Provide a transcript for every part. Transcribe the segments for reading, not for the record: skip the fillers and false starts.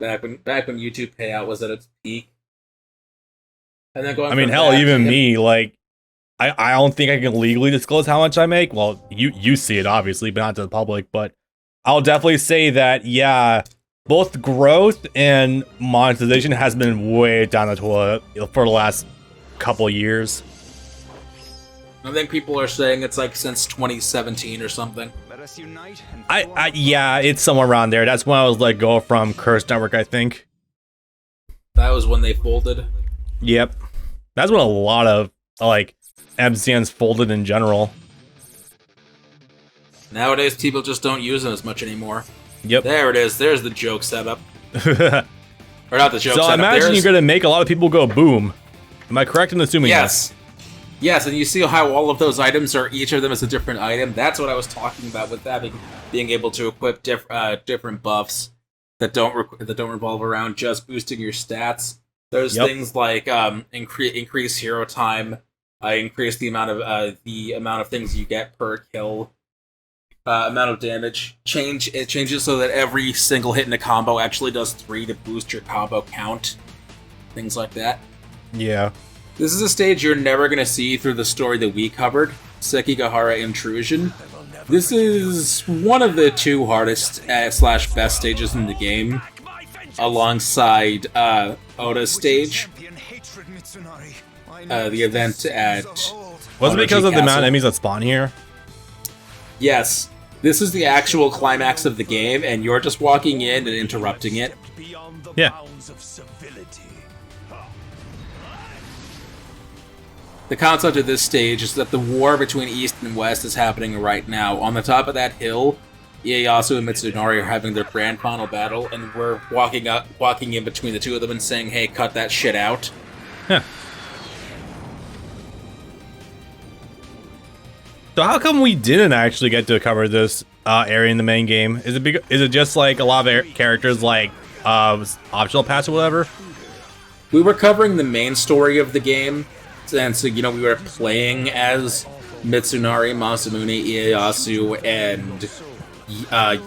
back when YouTube payout was at its peak. And then going I mean, from hell, that even to him- me, like, I don't think I can legally disclose how much I make. Well, you see it, obviously, but not to the public. But I'll definitely say that, yeah, both growth and monetization has been way down the toilet for the last couple years. I think people are saying it's like since 2017 or something. Yeah, it's somewhere around there. That's when I was let go from Curse Network, I think. That was when they folded. Yep. That's when a lot of, like, MCNs folded in general. Nowadays, people just don't use them as much anymore. Yep. There it is. There's the joke setup. Or not the joke So setup. I imagine you're going to make a lot of people go boom. Am I correct in assuming Yes. Yes, and you see how all of those items are, each of them is a different item. That's what I was talking about with being able to equip different buffs that don't revolve around just boosting your stats. There's things like increase hero time, increase the amount of things you get per kill, amount of damage. It changes so that every single hit in a combo actually does 3 to boost your combo count. Things like that. Yeah. This is a stage you're never going to see through the story that we covered, Sekigahara Intrusion. This is one of the 2 hardest / best stages in the game, alongside Oda's stage. The event at... Was it because of the amount of enemies that spawn here? Yes. This is the actual climax of the game, and you're just walking in and interrupting it. Yeah. The concept of this stage is that the war between East and West is happening right now. On the top of that hill, Ieyasu and Mitsunari are having their grand final battle, and we're walking in between the two of them and saying, "Hey, cut that shit out." Huh. So how come we didn't actually get to cover this area in the main game? Is it just like a lot of characters like optional paths or whatever? We were covering the main story of the game, and so we were playing as Mitsunari, Masamune, Ieyasu, and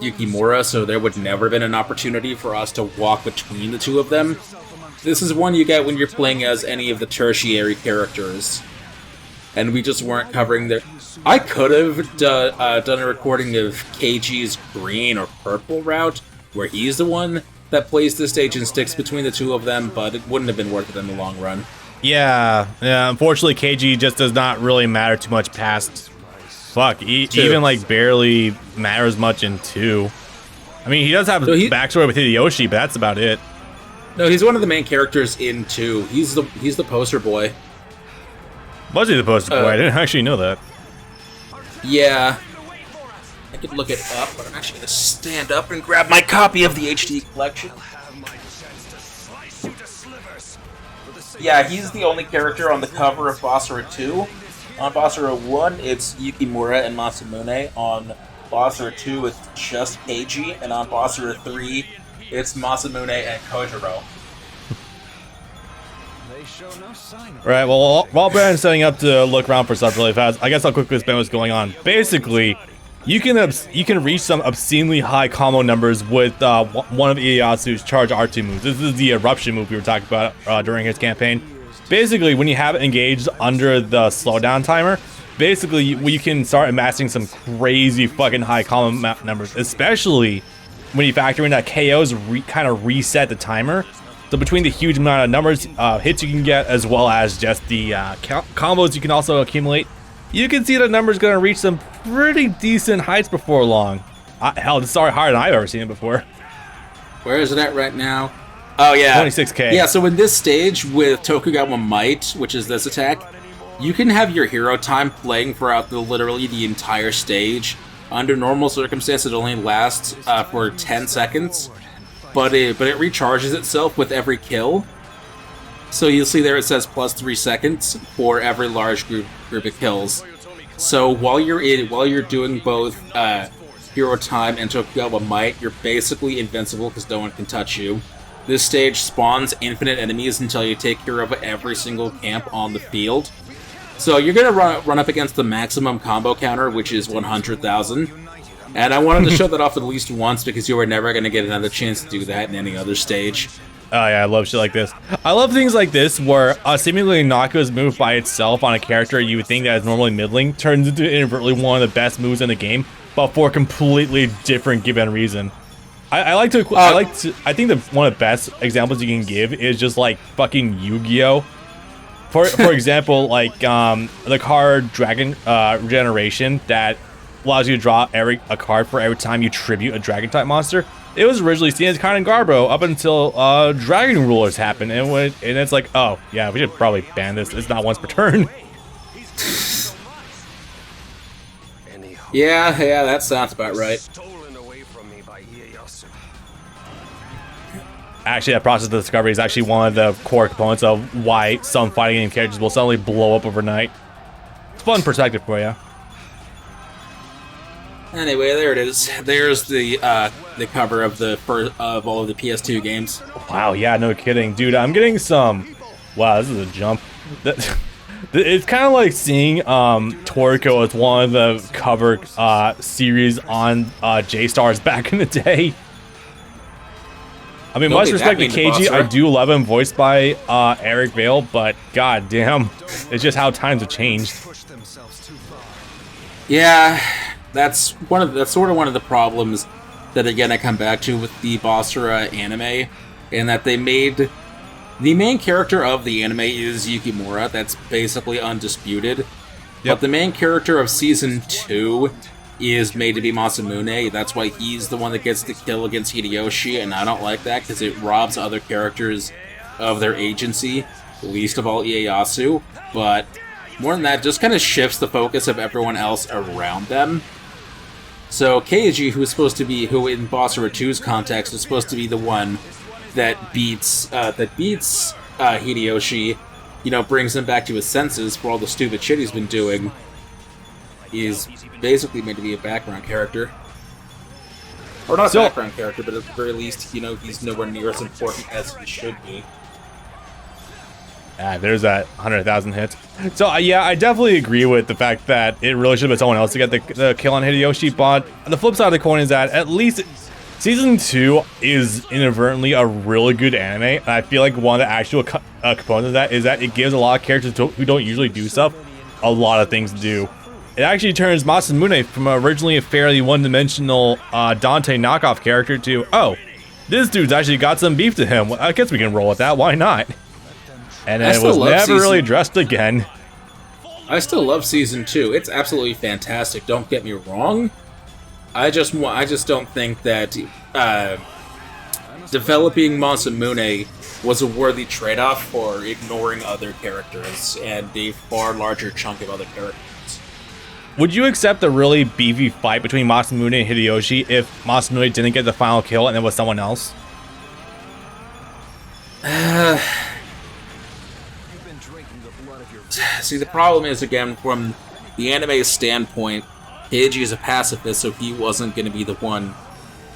Yukimura, so there would never have been an opportunity for us to walk between the two of them. This is one you get when you're playing as any of the tertiary characters. And we just weren't covering their... I could have done a recording of KG's green or purple route, where he's the one that plays the stage and sticks between the two of them, but it wouldn't have been worth it in the long run. Yeah. Unfortunately, KG just does not really matter too much past... Fuck, even like barely matters much in 2. I mean, he does have a backstory with Hideyoshi, but that's about it. No, he's one of the main characters in 2. He's the poster boy. Was he the poster boy? I didn't actually know that. Yeah. I could look it up, but I'm actually going to stand up and grab my copy of the HD collection. Yeah, he's the only character on the cover of Basara 2. On Basara 1, it's Yukimura and Masamune. On Basara 2, it's just Keiji. And on Basara 3, it's Masamune and Kojiro. Right, well, while Brandon's setting up to look around for stuff really fast, I guess I'll quickly explain what's going on. Basically, you can reach some obscenely high combo numbers with one of Ieyasu's charge R2 moves. This is the eruption move we were talking about during his campaign. Basically, when you have it engaged under the slowdown timer, basically you can start amassing some crazy fucking high combo numbers, especially when you factor in that KOs kind of reset the timer. So between the huge amount of numbers, hits you can get, as well as just the combos you can also accumulate, you can see the number's going to reach some pretty decent heights before long. Hell, this is already higher than I've ever seen it before. Where is it at right now? Oh, yeah. 26k. Yeah, so in this stage with Tokugawa Might, which is this attack, you can have your hero time playing throughout literally the entire stage. Under normal circumstances, it only lasts for 10 seconds. But it recharges itself with every kill. So you'll see there it says plus 3 seconds for every large group of kills. So while you're doing both hero time and Tokugawa Might, you're basically invincible because no one can touch you. This stage spawns infinite enemies until you take care of every single camp on the field. So you're gonna run up against the maximum combo counter, which is 100,000. And I wanted to show that off at least once because you were never going to get another chance to do that in any other stage. Oh yeah, I love shit like this. I love things like this where seemingly Naka's move by itself on a character you would think that is normally middling turns into inadvertently one of the best moves in the game, but for a completely different given reason. I think one of the best examples you can give is just like fucking Yu-Gi-Oh! For example, like the card Dragon Regeneration that allows you to draw a card for every time you tribute a Dragon type monster. It was originally seen as kind of garbo up until Dragon Rulers happened, and it's like, oh yeah, we should probably ban this. It's not once per turn. Yeah, that sounds about right. Actually, that process of discovery is actually one of the core components of why some fighting game characters will suddenly blow up overnight. It's fun perspective for you. Anyway, there it is. There's the cover of of all of the PS2 games. Wow, yeah, no kidding, dude. I'm getting some. Wow, this is a jump. It's kind of like seeing Toriko as one of the cover series on J-Stars back in the day. I mean, much respect to KG, I do love him, voiced by Eric Vale, but goddamn, it's just how times have changed. Yeah, that's sort of one of the problems that again I come back to with the Basara anime, in that they made the main character of the anime is Yukimura. That's basically undisputed. Yep. But the main character of season 2 is made to be Masamune. That's why he's the one that gets the kill against Hideyoshi, and I don't like that because it robs other characters of their agency, least of all Ieyasu. But more than that, just kind of shifts the focus of everyone else around them. So Keiji, who in Basara 2's context is supposed to be the one that beats Hideyoshi, brings him back to his senses for all the stupid shit he's been doing, is basically made to be a background character. Or not a background character, but at the very least, he's nowhere near as important as he should be. There's that 100,000 hits. So yeah, I definitely agree with the fact that it really should have been someone else to get the kill on Hideyoshi, but the flip side of the coin is that at least Season 2 is inadvertently a really good anime, and I feel like one of the actual components of that is that it gives a lot of characters who don't usually do stuff a lot of things to do. It actually turns Masamune from originally a fairly one-dimensional Dante knockoff character to, oh, this dude's actually got some beef to him. Well, I guess we can roll with that, why not? And then it was never really addressed again. I still love Season 2. It's absolutely fantastic, don't get me wrong. I just don't think that developing Masamune was a worthy trade-off for ignoring other characters and a far larger chunk of other characters. Would you accept a really beefy fight between Masamune and Hideyoshi if Masamune didn't get the final kill and it was someone else? See, the problem is, again, from the anime standpoint, Keiji is a pacifist, so he wasn't going to be the one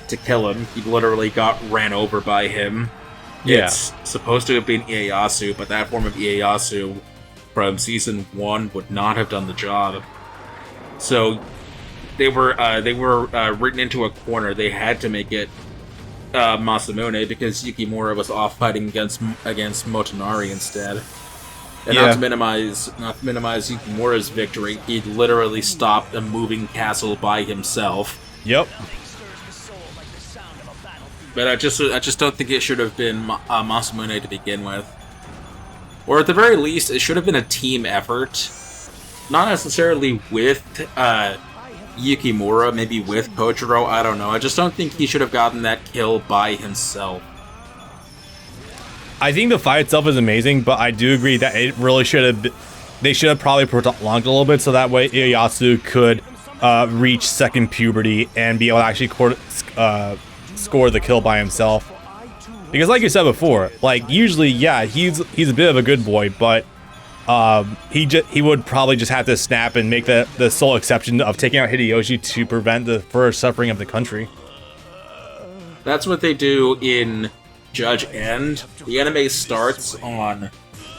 to kill him. He literally got ran over by him. Yeah. It's supposed to have been Ieyasu, but that form of Ieyasu from Season 1 would not have done the job. So they were written into a corner. They had to make it Masamune because Yukimura was off fighting against Motonari instead. And not to minimize Yukimura's victory, he literally stopped a moving castle by himself. Yep. But I just don't think it should have been Masamune to begin with. Or at the very least, it should have been a team effort. Not necessarily with Yukimura, maybe with Kojiro, I don't know. I just don't think he should have gotten that kill by himself. I think the fight itself is amazing, but I do agree that it really should have... They should have probably prolonged a little bit so that way Ieyasu could reach second puberty and be able to actually score the kill by himself. Because like you said before, like usually, yeah, he's a bit of a good boy, but he would probably just have to snap and make the sole exception of taking out Hideyoshi to prevent the further suffering of the country. That's what they do in Judge End. The anime starts on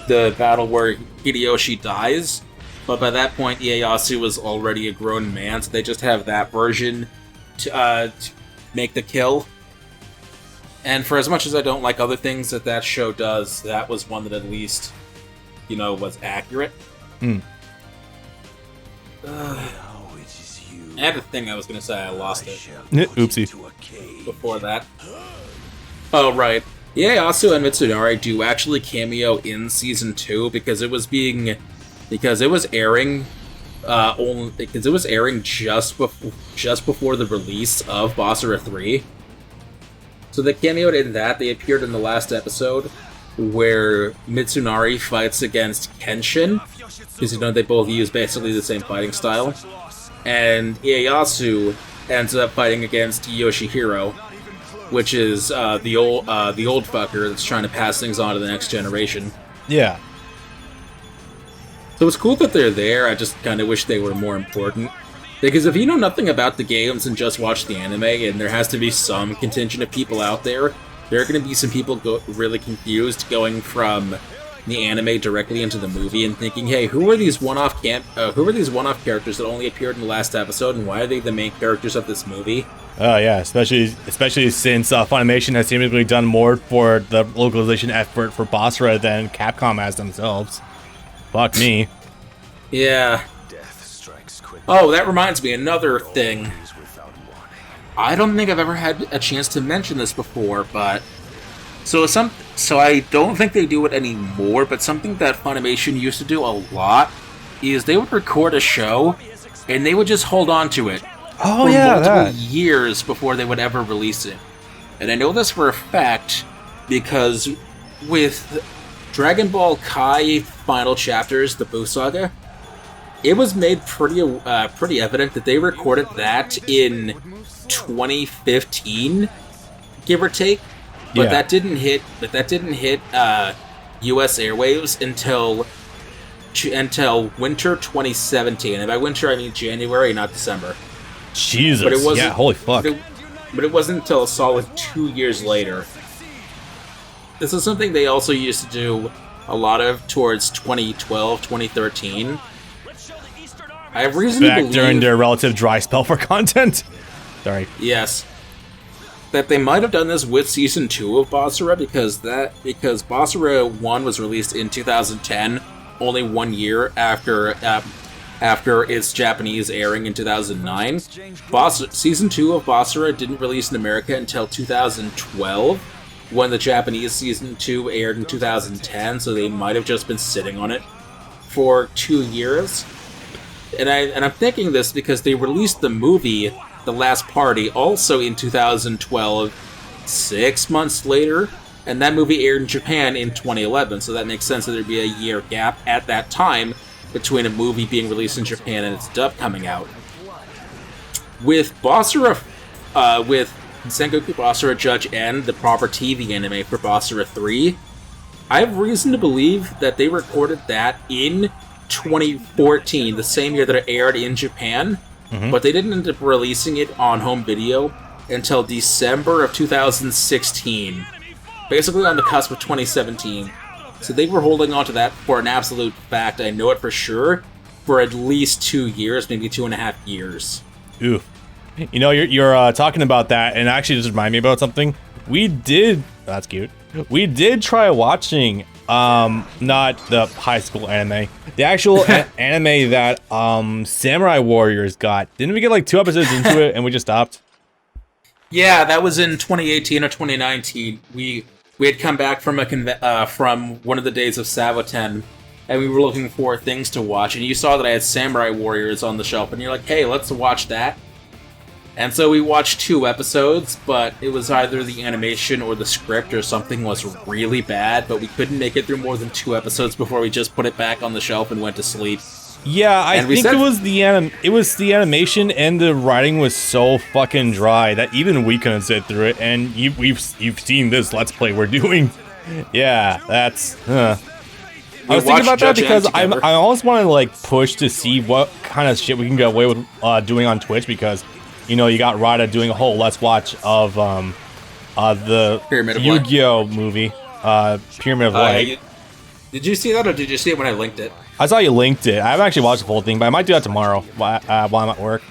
the battle where Hideyoshi dies, but by that point Ieyasu was already a grown man, so they just have that version to make the kill. And for as much as I don't like other things that show does, that was one that at least, was accurate. Hmm. I had a thing I was going to say, I lost it. Oopsie. Before that. Oh, right. Ieyasu and Mitsunari do actually cameo in Season 2 because it was airing just before the release of Basara 3. So they cameoed in that. They appeared in the last episode where Mitsunari fights against Kenshin, because they both use basically the same fighting style, and Ieyasu ends up fighting against Yoshihiro, which is the old fucker that's trying to pass things on to the next generation. Yeah. So it's cool that they're there. I just kind of wish they were more important. Because if you know nothing about the games and just watch the anime, and there has to be some contingent of people out there, there are going to be some people really confused going from the anime directly into the movie and thinking, hey, who are these one-off characters that only appeared in the last episode, and why are they the main characters of this movie? Oh yeah, especially since Funimation has seemingly done more for the localization effort for Basara than Capcom has themselves. Fuck me. Yeah. Oh, that reminds me, another thing. I don't think I've ever had a chance to mention this before, but... So I don't think they do it anymore, but something that Funimation used to do a lot is they would record a show, and they would just hold on to it for multiple years before they would ever release it. And I know this for a fact, because with Dragon Ball Kai Final Chapters, the Buu Saga, it was made pretty evident that they recorded that in 2015, give or take. But that didn't hit U.S. airwaves until winter 2017. And by winter, I mean January, not December. Jesus. But it wasn't, holy fuck. But it wasn't until a solid 2 years later. This is something they also used to do a lot of towards 2012, 2013. I have reason to believe... during their relative dry spell for content? Sorry. Yes. That they might have done this with Season 2 of Basara, because Basara 1 was released in 2010, only 1 year after its Japanese airing in 2009. Season 2 of Basara didn't release in America until 2012, when the Japanese Season 2 aired in 2010, so they might have just been sitting on it for 2 years. And I'm thinking this because they released the movie The Last Party also in 2012, 6 months later, and that movie aired in Japan in 2011, so that makes sense that there'd be a year gap at that time between a movie being released in Japan and its dub coming out. With Basara, with Sengoku Basara Judge N, the proper TV anime for Basara 3, I have reason to believe that they recorded that in 2014, the same year that it aired in Japan, but they didn't end up releasing it on home video until December of 2016, basically on the cusp of 2017. So they were holding on to that for an absolute fact, I know it for sure, for at least 2 years, maybe 2.5 years. Ooh. You know, you're talking about that, and actually just remind me about something. That's cute. We did try watching not the high school anime, the actual anime that Samurai Warriors got. Didn't we get like 2 episodes into it and we just stopped? Yeah, that was in 2018 or 2019. We had come back from from one of the days of Savoten, and we were looking for things to watch, and you saw that I had Samurai Warriors on the shelf, and you're like, hey, let's watch that. And so we watched 2 episodes, but it was either the animation or the script or something was really bad, but we couldn't make it through more than 2 episodes before we just put it back on the shelf and went to sleep. Yeah, I think it was the animation, and the writing was so fucking dry that even we couldn't sit through it, and you've seen this Let's Play we're doing. Yeah, that's... I was thinking about that because I always want to like push to see what kind of shit we can get away with doing on Twitch, because... You know, you got Rada doing a whole Let's Watch of the Yu-Gi-Oh movie, Pyramid of Light. Did you see that, or did you see it when I linked it? I saw you linked it. I haven't actually watched the whole thing, but I might do that tomorrow while I'm at work.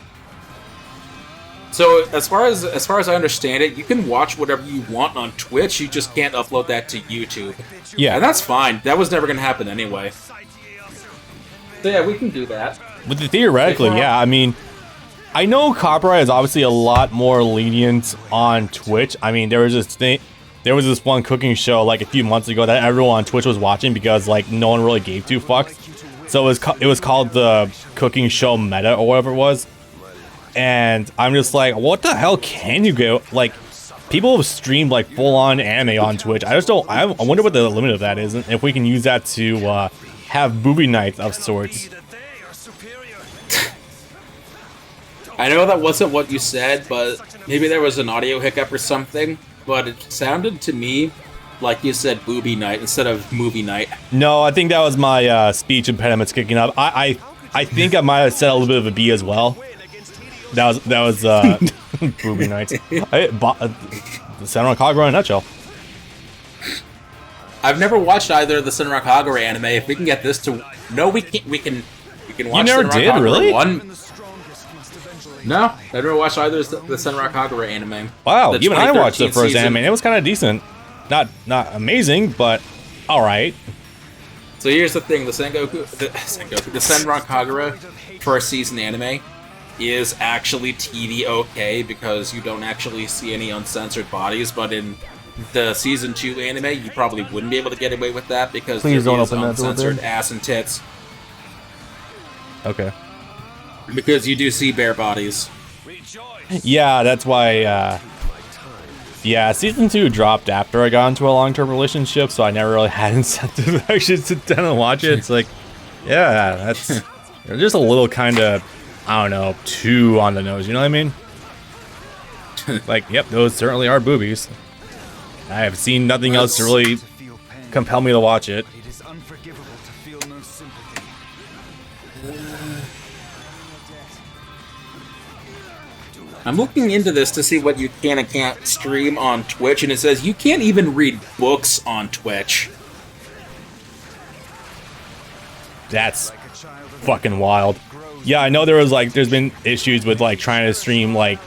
So as far as I understand it, you can watch whatever you want on Twitch. You just can't upload that to YouTube. Yeah, and that's fine. That was never going to happen anyway. So yeah, we can do that. But theoretically, yeah. I mean, I know copyright is obviously a lot more lenient on Twitch. I mean, there was this one cooking show like a few months ago that everyone on Twitch was watching because like no one really gave two fucks. So it was called the Cooking Show Meta or whatever it was. And I'm just like, what the hell can you go? Like, people have streamed like full-on anime on Twitch. I wonder what the limit of that is, and if we can use that to have movie nights of sorts. I know that wasn't what you said, but maybe there was an audio hiccup or something. But it sounded to me like you said booby night instead of movie night. No, I think that was my speech impediments kicking up. I think I might have said a little bit of a B as well. That was booby nights. The Senran Kagura in a nutshell. I've never watched either of the Senran Kagura anime. If we can get this to we can watch. You never Senran did, Kagura really? 1. No, I've never watched either of the Senran Kagura anime. Wow, even I watched the 2013 first season. anime. It was kind of decent. Not amazing, but all right. So here's the thing: the Senran Kagura first season anime is actually TV okay because you don't actually see any uncensored bodies, but in the season 2 anime, you probably wouldn't be able to get away with that because Please there don't is open that door uncensored there. ass and tits. Okay. Because you do see bare bodies. Yeah, that's why. Yeah, season 2 dropped after I got into a long-term relationship, so I never really had incentive to actually sit down and watch it. It's like, yeah, that's just a little kind of, I don't know, too on the nose. You know what I mean? Like, yep, those certainly are boobies. I have seen nothing else to really compel me to watch it. It is unforgivable to feel no sympathy. I'm looking into this to see what you can and can't stream on Twitch, and it says you can't even read books on Twitch. That's fucking wild. Yeah, I know there's been issues with like trying to stream like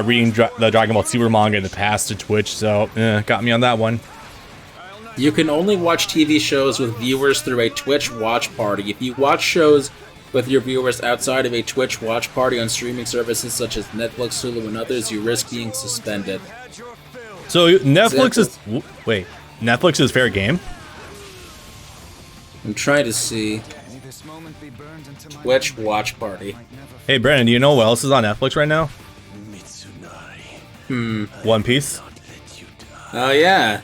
reading the Dragon Ball Super manga in the past to Twitch, so got me on that one. You can only watch TV shows with viewers through a Twitch watch party. If you watch shows with your viewers outside of a Twitch watch party on streaming services such as Netflix, Hulu, and others, you risk being suspended. So Netflix is fair game? I'm trying to see. Twitch watch party. Hey Brandon, do you know what else is on Netflix right now? One Piece. Oh yeah.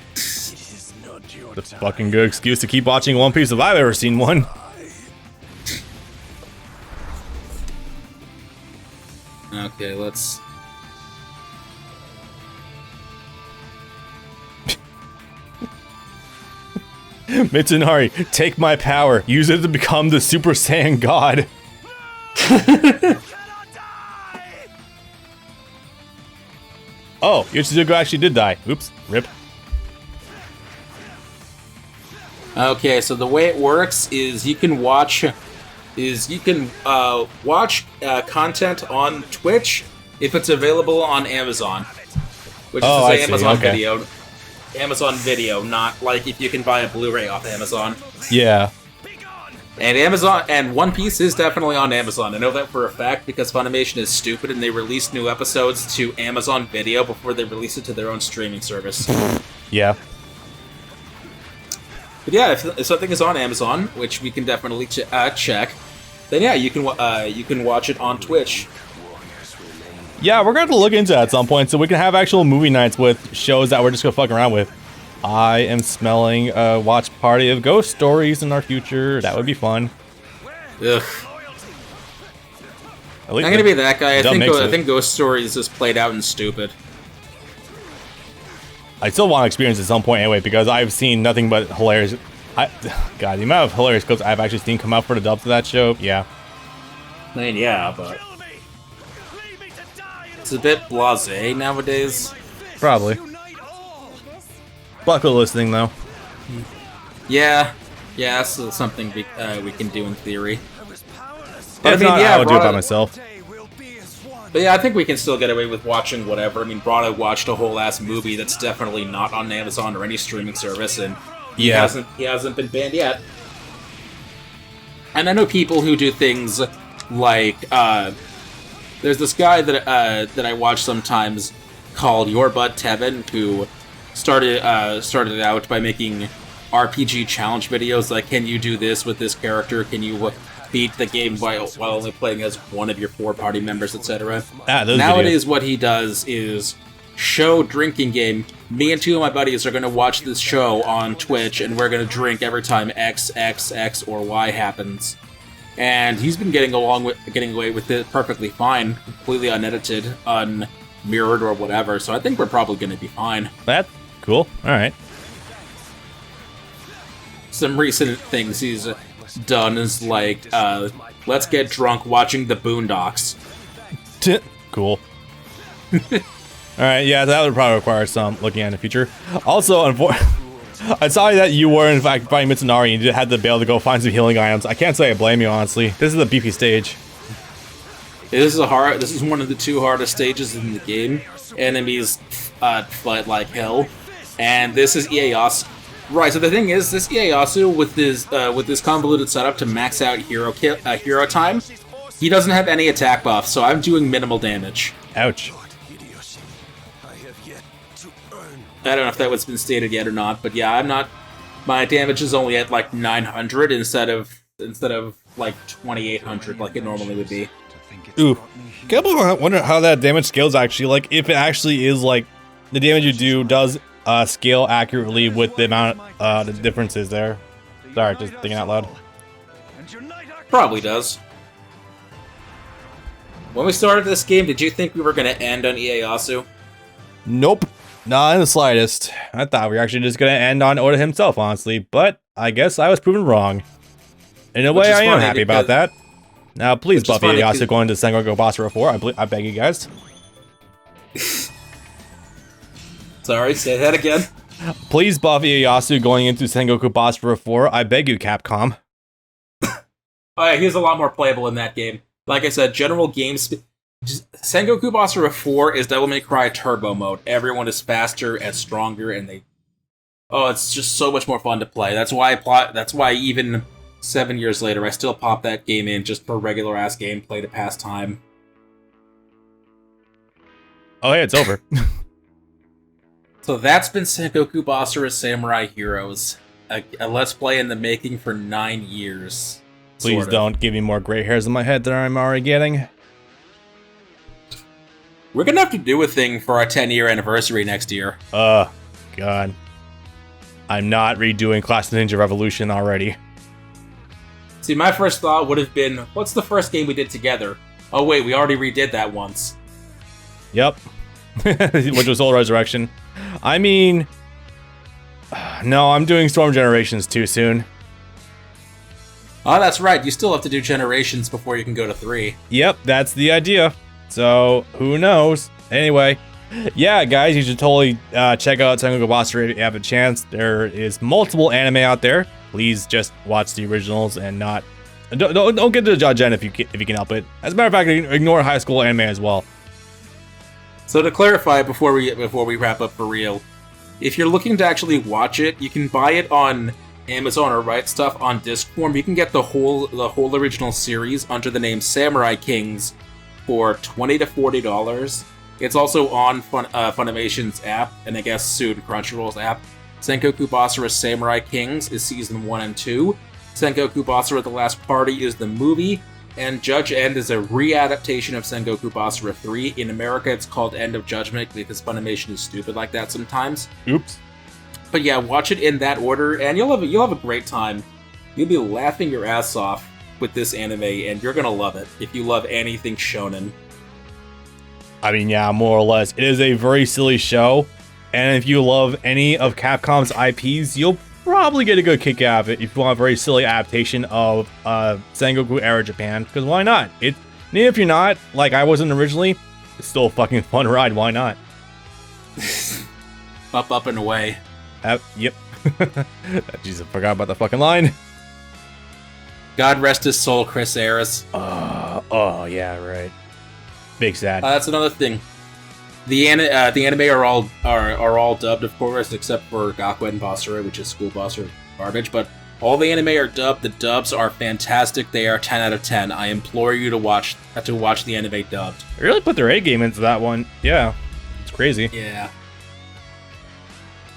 The fucking good excuse to keep watching One Piece if I've ever seen one. Okay, let's... Mitsunari, take my power. Use it to become the Super Saiyan God. Oh, Yoshizuka actually did die. Oops, rip. Okay, so the way it works is you can watch content on Twitch if it's available on Amazon, which is to say Amazon Video. Amazon Video, not like if you can buy a Blu-ray off Amazon. Yeah. And One Piece is definitely on Amazon. I know that for a fact because Funimation is stupid and they release new episodes to Amazon Video before they release it to their own streaming service. Yeah. But yeah, if something is on Amazon, which we can definitely check, then yeah, you can watch it on Twitch. Yeah, we're going to have to look into that at some point so we can have actual movie nights with shows that we're just going to fuck around with. I am smelling a watch party of ghost stories in our future. That would be fun. Ugh. At least I'm gonna be that guy. I They'll think Ghost Stories is played out and stupid. I still want to experience it at some point anyway because I've seen nothing but hilarious. God, the amount of hilarious clips I've actually seen come out for the dubs of that show. Yeah. I mean, yeah, but it's a bit blasé nowadays. Probably. Buckle listening though. Yeah, that's something we can do in theory. But If not, I would do it by myself. Day will be as one. But yeah, I think we can still get away with watching whatever. I mean, Brado watched a whole ass movie that's definitely not on Amazon or any streaming service, and he hasn't been banned yet. And I know people who do things like there's this guy that I watch sometimes called Your Butt Tevin, who started out by making RPG challenge videos like, can you do this with this character? Can you beat the game while only playing as one of your 4 party members, etc. Nowadays, what he does is show drinking game. Me and 2 of my buddies are going to watch this show on Twitch, and we're going to drink every time X, X, X, or Y happens. And he's been getting away with it perfectly fine, completely unedited, unmirrored, or whatever. So I think we're probably going to be fine. That's cool. All right. Some recent things he's done is like, let's get drunk watching the Boondocks. Cool. Alright, yeah, that would probably require some looking at in the future. Also, I saw that you were, in fact, fighting Mitsunari and you had to be able to go find some healing items. I can't say I blame you, honestly. This is a beefy stage. This is one of the 2 hardest stages in the game. Enemies fight like hell. And this is Ieyasu. Right, so the thing is, this Ieyasu, with this convoluted setup to max out hero time, he doesn't have any attack buff, so I'm doing minimal damage. Ouch. I don't know if that was been stated yet or not, but yeah, I'm not. My damage is only at like 900 instead of like 2800 like it normally would be. Ooh, can I wonder how that damage scales actually? Like, if it actually is like the damage you do does scale accurately with the amount the differences there. Sorry, just thinking out loud. Probably does. When we started this game, did you think we were going to end on Ieyasu? Nope, not in the slightest. I thought we were actually just going to end on Oda himself, honestly, but I guess I was proven wrong. In a way, I am happy about that. Now, please buff Ieyasu going to Sengoku Basara 4. I beg you guys. Sorry, say that again. Please buff Ieyasu going into Sengoku Basara 4. I beg you, Capcom. Oh yeah, he's a lot more playable in that game. Like I said, general game Sengoku Basara 4 is Devil May Cry Turbo mode. Everyone is faster and stronger, and it's just so much more fun to play. That's why even 7 years later, I still pop that game in just for regular ass gameplay to pass time. Oh hey, it's over. So that's been Sengoku Basara Samurai Heroes. A Let's Play in the making for 9 years. Please don't give me more gray hairs in my head than I'm already getting. We're gonna have to do a thing for our 10-year anniversary next year. God. I'm not redoing Class Ninja Revolution already. See, my first thought would have been, what's the first game we did together? Oh wait, we already redid that once. Yep. Which was Soul Resurrection. I mean... No, I'm doing Storm Generations too soon. Oh, that's right. You still have to do Generations before you can go to 3. Yep, that's the idea. So, who knows? Anyway, yeah, guys, you should totally check out Sengoku Basara if you have a chance. There is multiple anime out there. Please just watch the originals and not... Don't get to judge if you can help it. As a matter of fact, ignore high school anime as well. So to clarify, before we wrap up for real, if you're looking to actually watch it, you can buy it on Amazon or Right Stuff on disc form. You can get the whole original series under the name Samurai Kings for $20 to $40. It's also on Funimation's app, and I guess soon Crunchyroll's app. Sengoku Basara Samurai Kings is season 1 and 2. Sengoku Basara The Last Party is the movie, and Judge End is a re-adaptation of Sengoku Basara 3. In America, it's called End of Judgment because Funimation is stupid like that sometimes. Oops. But yeah, watch it in that order, and you'll have a great time. You'll be laughing your ass off with this anime, and you're gonna love it if you love anything shonen. I mean, yeah, more or less. It is a very silly show, and if you love any of Capcom's IPs, you'll probably get a good kick out of it if you want a very silly adaptation of Sengoku era Japan, because why not? And if you're not, like I wasn't originally, it's still a fucking fun ride, why not? Up and away. Yep. Jesus, I forgot about the fucking line. God rest his soul, Chris Ayres. Oh, yeah, right. Big sad. That's another thing. The anime are all dubbed, of course, except for Gakuen Basara, which is school Basara garbage. But all the anime are dubbed. The dubs are fantastic. They are 10 out of 10. I implore you to watch the anime dubbed. They really put their A game into that one. Yeah, it's crazy. Yeah.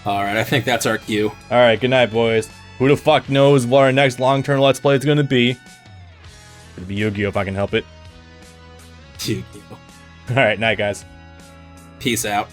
All right, I think that's our cue. All right, good night, boys. Who the fuck knows what our next long-term Let's Play is going to be? It'll be Yu-Gi-Oh! If I can help it. Yu-Gi-Oh! All right, night, guys. Peace out.